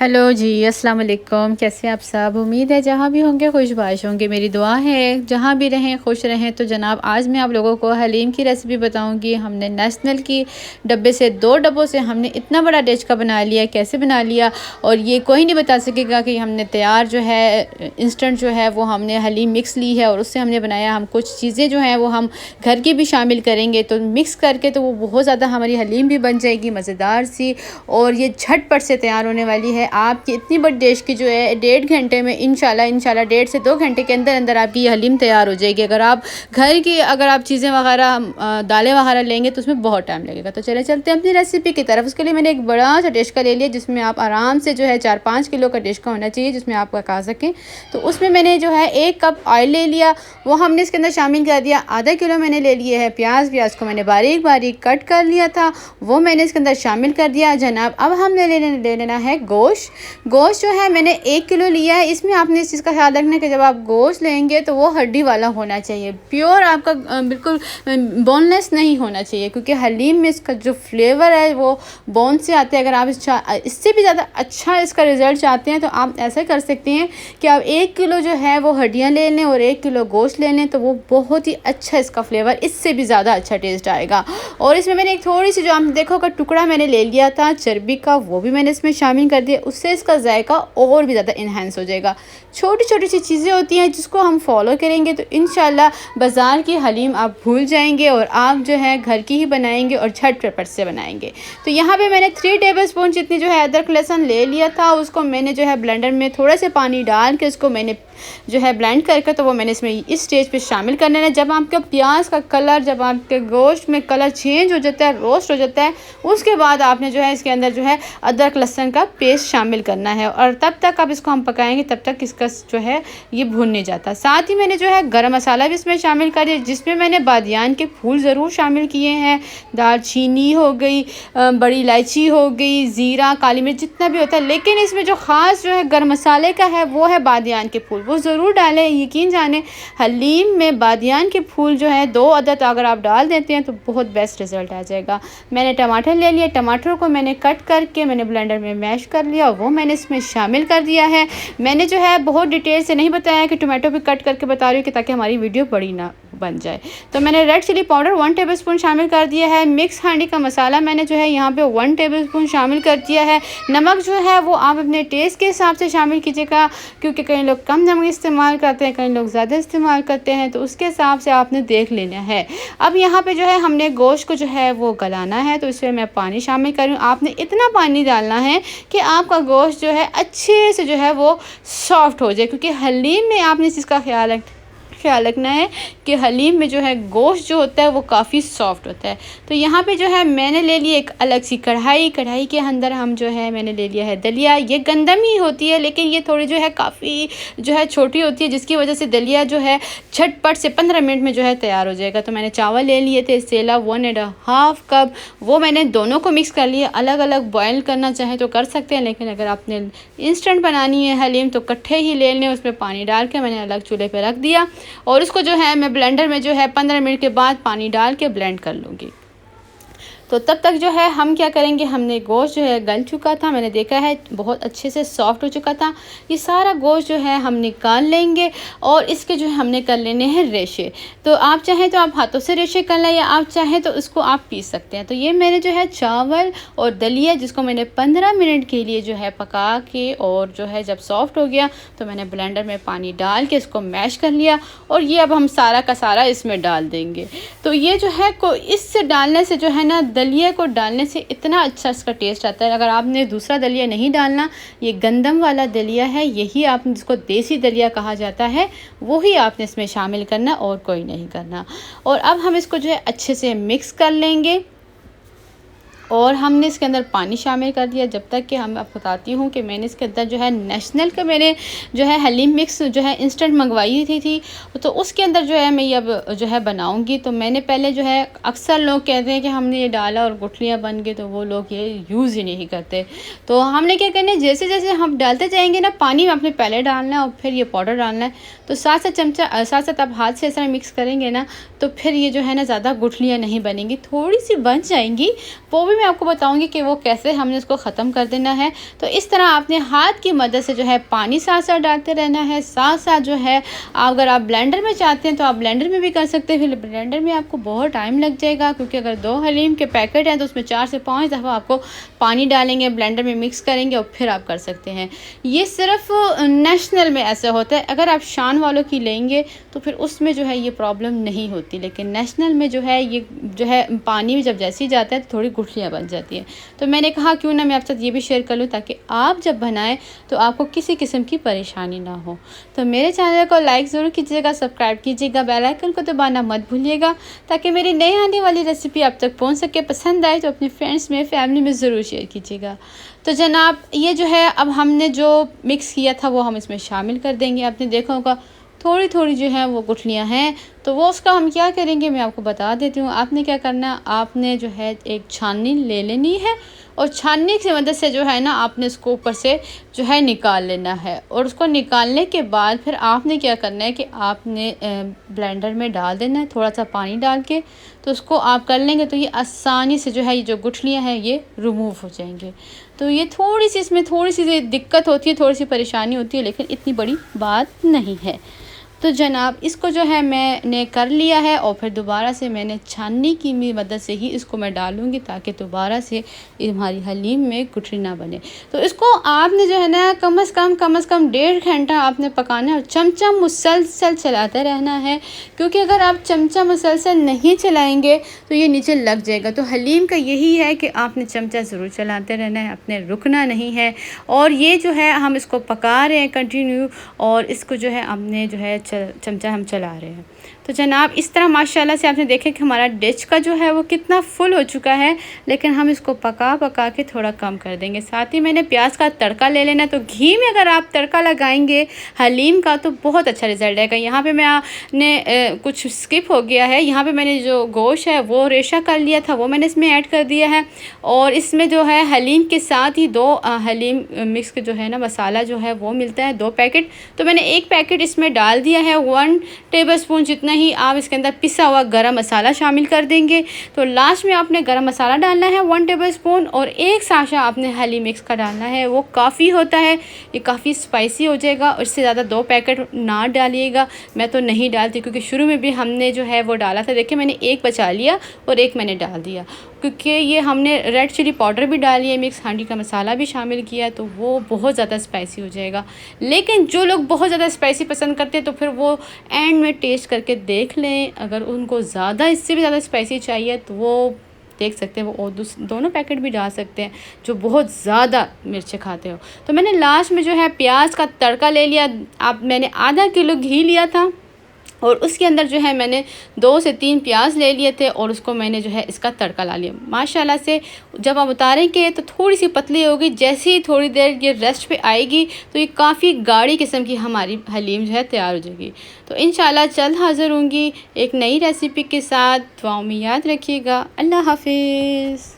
Hello जी, अस्सलाम वालेकुम। कैसे आप सब? उम्मीद है जहाँ भी होंगे खुशबाश होंगे। मेरी दुआ है जहाँ भी रहें खुश रहें। तो जनाब आज मैं आप लोगों को हलीम की रेसिपी बताऊंगी। हमने नेशनल की डब्बे से 2 डब्बों से हमने इतना बड़ा डिश का बना लिया। कैसे बना लिया और ये कोई नहीं बता सकेगा कि हमने तैयार जो है इंस्टेंट जो है वो हमने हलीम मिक्स ली है और उससे हमने बनाया। हम कुछ चीज़ें जो हैं वो हम घर की भी शामिल करेंगे तो मिक्स करके तो वो बहुत ज़्यादा हमारी हलीम भी बन जाएगी मज़ेदार सी, और ये झटपट से तैयार होने वाली है। आपकी इतनी बड़ी डिश की जो है 1.5 घंटे में इंशाल्लाह 1.5 से 2 घंटे के अंदर अंदर आपकी ये हलीम तैयार हो जाएगी। अगर आप चीज़ें वगैरह दालें वगैरह लेंगे तो उसमें बहुत टाइम लगेगा। तो चलते हैं अपनी रेसिपी की तरफ। उसके लिए मैंने एक बड़ा सा डिश का ले लिया जिसमें आप आराम से जो है 4-5 किलो का डिश का होना चाहिए जिसमें आप खा सकें। तो उसमें मैंने जो है 1 कप ऑयल ले लिया, वो हमने इसके अंदर शामिल कर दिया। आधा किलो मैंने ले लिए है प्याज को मैंने बारीक बारीक कट कर लिया था, वो मैंने इसके अंदर शामिल कर दिया। जनाब अब हमने ले लेना है गोश्त जो है मैंने 1 किलो लिया है। इसमें आपने इस चीज़ का ख्याल रखना है कि जब आप गोश्त लेंगे तो वो हड्डी वाला होना चाहिए, प्योर आपका बिल्कुल बोनलेस नहीं होना चाहिए, क्योंकि हलीम में इसका जो फ्लेवर है वो बोन से आता है। अगर आप इससे भी ज़्यादा अच्छा इसका रिज़ल्ट चाहते हैं तो आप ऐसा कर सकते हैं कि आप 1 किलो जो है वो हड्डियाँ ले लें और 1 किलो गोश्त ले लें, तो वो बहुत ही अच्छा इसका फ्लेवर इससे भी ज़्यादा अच्छा टेस्ट आएगा। और इसमें मैंने एक थोड़ी सी जो आप देखो का टुकड़ा मैंने ले लिया था चर्बी का, वो भी मैंने इसमें शामिल कर दिया। उससे इसका जायका और भी ज़्यादा इन्हेंस हो जाएगा। छोटी छोटी सी चीज़ें होती हैं जिसको हम फॉलो करेंगे तो इंशाल्लाह बाज़ार की हलीम आप भूल जाएंगे और आप जो है घर की ही बनाएंगे और झटपट से बनाएंगे। तो यहाँ पे मैंने 3 टेबलस्पून जितनी जो है अदरक लहसुन ले लिया था, उसको मैंने जो है ब्लेंडर में थोड़ा सा पानी डाल के उसको मैंने जो है ब्लेंड करके तो वो मैंने इसमें इस स्टेज पे शामिल करना है। जब आपका प्याज का कलर, जब आपके गोश्त में कलर चेंज हो जाता है, रोस्ट हो जाता है, उसके बाद आपने जो है इसके अंदर जो है अदरक लहसुन का पेस्ट शामिल करना है और तब तक अब इसको हम पकाएंगे तब तक इसका जो है ये भून नहीं जाता। साथ ही मैंने जो है गरम मसाला भी इसमें शामिल कर दिया जिसमें मैंने बादियान के फूल ज़रूर शामिल किए हैं, दालचीनी हो गई, बड़ी इलायची हो गई, ज़ीरा, काली मिर्च जितना भी होता है, लेकिन इसमें जो ख़ास जो है गरम मसाले का है वो है बादियान के फूल, वो ज़रूर डालें। यकीन जाने हलीम में बादियान के फूल जो है 2 अदद अगर आप डाल देते हैं तो बहुत बेस्ट रिज़ल्ट आ जाएगा। मैंने टमाटर ले लिया, टमाटर को मैंने कट करके मैंने ब्लेंडर में मैश कर लिया, वो मैंने इसमें शामिल कर दिया है। मैंने जो है बहुत डिटेल से नहीं बताया कि टमाटो भी कट करके बता रही हूँ कि ताकि हमारी वीडियो बड़ी ना बन जाए। तो मैंने रेड चिली पाउडर 1 टेबलस्पून शामिल कर दिया है। मिक्स हांडी का मसाला मैंने जो है यहाँ पे 1 टेबलस्पून शामिल कर दिया है। नमक जो है वो आप अपने टेस्ट के हिसाब से शामिल कीजिएगा, क्योंकि कई लोग कम नमक इस्तेमाल करते हैं, कई लोग ज़्यादा इस्तेमाल करते हैं, तो उसके हिसाब से आपने देख लेना है। अब यहाँ पे जो है हमने गोश्त को जो है वो गलाना है, तो इसमें मैं पानी शामिल करूँ। आपने इतना पानी डालना है कि आपका गोश्त जो है अच्छे से जो है वो सॉफ्ट हो जाए, क्योंकि हलीम में आपने इस चीज़ का ख्याल रखना है कि हलीम में जो है गोश्त जो होता है वो काफ़ी सॉफ्ट होता है। तो यहाँ पे जो है मैंने ले लिया एक अलग सी कढ़ाई के अंदर हम जो है मैंने ले लिया है दलिया। ये गंदम ही होती है लेकिन ये थोड़ी जो है काफ़ी जो है छोटी होती है, जिसकी वजह से दलिया जो है झटपट से 15 मिनट में जो है तैयार हो जाएगा। तो मैंने चावल ले लिए थे सेला 1.5 कप, वो मैंने दोनों को मिक्स कर लिया। अलग अलग बॉयल करना चाहें तो कर सकते हैं, लेकिन अगर आपने इंस्टेंट बनानी है हलीम तो इकट्ठे ही ले लें। उसमें पानी डाल के मैंने अलग चूल्हे पर रख दिया और उसको जो है मैं ब्लेंडर में जो है 15 मिनट के बाद पानी डाल के ब्लेंड कर लूँगी। तो तब तक जो है हम क्या करेंगे, हमने गोश्त जो है गल चुका था, मैंने देखा है बहुत अच्छे से सॉफ्ट हो चुका था। ये सारा गोश्त जो है हम निकाल लेंगे और इसके जो है हमने कर लेने हैं रेशे। तो आप चाहें तो आप हाथों से रेशे कर लें या आप चाहें तो उसको आप पीस सकते हैं। तो ये मैंने जो है चावल और दलिया जिसको मैंने 15 मिनट के लिए जो है पका के और जो है जब सॉफ्ट हो गया तो मैंने ब्लेंडर में पानी डाल के इसको मैश कर लिया और ये अब हम सारा का सारा इसमें डाल देंगे। तो ये जो है इससे डालने से जो है ना, दलिया को डालने से इतना अच्छा इसका टेस्ट आता है। अगर आपने दूसरा दलिया नहीं डालना, ये गंदम वाला दलिया है, यही आप जिसको देसी दलिया कहा जाता है, वही आपने इसमें शामिल करना और कोई नहीं करना। और अब हम इसको जो है अच्छे से मिक्स कर लेंगे और हमने इसके अंदर पानी शामिल कर दिया। जब तक कि हम आपको बताती हूँ कि मैंने इसके अंदर जो है नेशनल का मैंने जो है हलीम मिक्स जो है इंस्टेंट मंगवाई थी तो उसके अंदर जो है मैं ये अब जो है बनाऊँगी। तो मैंने पहले जो है, अक्सर लोग कहते हैं कि हमने ये डाला और गुठलियाँ बन गई, तो वो लोग ये यूज़ ही नहीं करते। तो हमने क्या करना है, जैसे जैसे हम डालते जाएंगे ना, पानी में आपने पहले डालना है और फिर ये पाउडर डालना है। तो साथ साथ आप हाथ से ऐसा मिक्स करेंगे ना तो फिर ये जो है ना ज़्यादा गुठलियाँ नहीं बनेंगी, थोड़ी सी बन जाएंगी, वो भी भी मैं आपको बताऊँगी कि वो कैसे हमने इसको ख़त्म कर देना है। तो इस तरह आपने हाथ की मदद से जो है पानी साथ-साथ डालते रहना है। साथ-साथ जो है अगर आप ब्लेंडर में चाहते हैं तो आप ब्लेंडर में भी कर सकते हैं। फिर ब्लेंडर में आपको बहुत टाइम लग जाएगा, क्योंकि अगर 2 हलीम के पैकेट हैं तो उसमें 4 से 5 दफ़ा आपको पानी डालेंगे, ब्लेंडर में मिक्स करेंगे और फिर आप कर सकते हैं। ये सिर्फ़ नेशनल में ऐसा होता है। अगर आप शान वालों की लेंगे तो फिर उसमें जो है ये प्रॉब्लम नहीं होती, लेकिन नेशनल में जो है ये जो है पानी में जब जैसे ही जाता है तो थोड़ी गुठलियाँ बन जाती हैं। तो मैंने कहा क्यों ना मैं आपके साथ ये भी शेयर कर लूँ, ताकि आप जब बनाएं तो आपको किसी किस्म की परेशानी ना हो। तो मेरे चैनल को लाइक ज़रूर कीजिएगा, सब्सक्राइब कीजिएगा, बेल आइकन को दबाना मत भूलिएगा, ताकि मेरी नई आने वाली रेसिपी आप तक पहुँच सके। पसंद आए तो अपने फ्रेंड्स में, फैमिली में ज़रूर शेयर कीजिएगा। तो जनाब ये जो है अब हमने जो मिक्स किया था वो हम इसमें शामिल कर देंगे। आपने देखा होगा थोड़ी थोड़ी जो है वो गुठलियाँ हैं, तो वो उसका हम क्या करेंगे मैं आपको बता देती हूँ। आपने क्या करना, आपने जो है एक छाननी ले लेनी है और छाननी की मदद से जो है ना आपने इसको ऊपर से जो है निकाल लेना है। और उसको निकालने के बाद फिर आपने क्या करना है कि आपने ब्लेंडर में डाल देना है थोड़ा सा पानी डाल के। तो उसको आप कर लेंगे तो ये आसानी से जो है ये जो गुठलियाँ हैं ये रिमूव हो जाएंगे। तो ये थोड़ी सी इसमें थोड़ी सी दिक्कत होती है, थोड़ी सी परेशानी होती है, लेकिन इतनी बड़ी बात नहीं है। तो जनाब इसको जो है मैंने कर लिया है और फिर दोबारा से मैंने छाननी की मदद से ही इसको मैं डालूँगी, ताकि दोबारा से हमारी हलीम में गुठली ना बने। तो इसको आपने जो है ना कम से कम 1.5 घंटा आपने पकाना है और चमचा मुसलसल चलाते रहना है, क्योंकि अगर आप चमचा मुसलसल नहीं चलाएँगे तो ये नीचे लग जाएगा। तो हलीम का यही है कि आपने चमचा ज़रूर चलाते रहना है, आपने रुकना नहीं है। और ये जो है हम इसको पका रहे हैं कंटिन्यू, और इसको जो है हमने जो है चमचा हम चला रहे हैं। तो जनाब इस तरह माशाल्लाह से आपने देखा कि हमारा डिश का जो है वो कितना फुल हो चुका है, लेकिन हम इसको पका पका के थोड़ा कम कर देंगे। साथ ही मैंने प्याज का तड़का ले लेना। तो घी में अगर आप तड़का लगाएंगे हलीम का तो बहुत अच्छा रिज़ल्ट आएगा। यहाँ पे मैंने कुछ स्किप हो गया है, यहाँ पे मैंने जो गोश्त है वो रेशा कर लिया था वो मैंने इसमें ऐड कर दिया है। और इसमें जो है हलीम के साथ ही 2 हलीम मिक्स के जो है ना मसाला जो है वो मिलता है 2 पैकेट। तो मैंने 1 पैकेट इसमें डाल दिया है। 1 टेबलस्पून जितना ही आप इसके अंदर पिसा हुआ गरम मसाला शामिल कर देंगे। तो लास्ट में आपने गरम मसाला डालना है 1 टेबलस्पून, और 1 साशा आपने हलीम मिक्स का डालना है। वो काफ़ी होता है, ये काफ़ी स्पाइसी हो जाएगा। और इससे ज़्यादा 2 पैकेट ना डालिएगा, मैं तो नहीं डालती क्योंकि शुरू में भी हमने जो है वो डाला था। देखिए मैंने 1 बचा लिया और 1 मैंने डाल दिया, क्योंकि ये हमने रेड चिली पाउडर भी डाली है मिक्स, हांडी का मसाला भी शामिल किया है, तो वो बहुत ज़्यादा स्पाइसी हो जाएगा। लेकिन जो लोग बहुत ज़्यादा स्पाइसी पसंद करते हैं तो फिर वो एंड में टेस्ट करके देख लें। अगर उनको ज़्यादा इससे भी ज़्यादा स्पाइसी चाहिए तो वो देख सकते हैं, वो और दोनों पैकेट भी डाल सकते हैं जो बहुत ज़्यादा मिर्चें खाते हो। तो मैंने लास्ट में जो है प्याज का तड़का ले लिया। मैंने आधा किलो घी लिया था और उसके अंदर जो है मैंने 2 से 3 प्याज ले लिए थे और उसको मैंने जो है इसका तड़का ला लिया। माशाल्लाह से जब आप उतारेंगे तो थोड़ी सी पतली होगी, जैसे ही थोड़ी देर ये रेस्ट पे आएगी तो ये काफ़ी गाढ़ी किस्म की हमारी हलीम जो है तैयार हो जाएगी। तो इंशाल्लाह जल्द हाज़िर होंगी एक नई रेसिपी के साथ। दुआओं में याद रखिएगा। अल्लाह हाफिज़।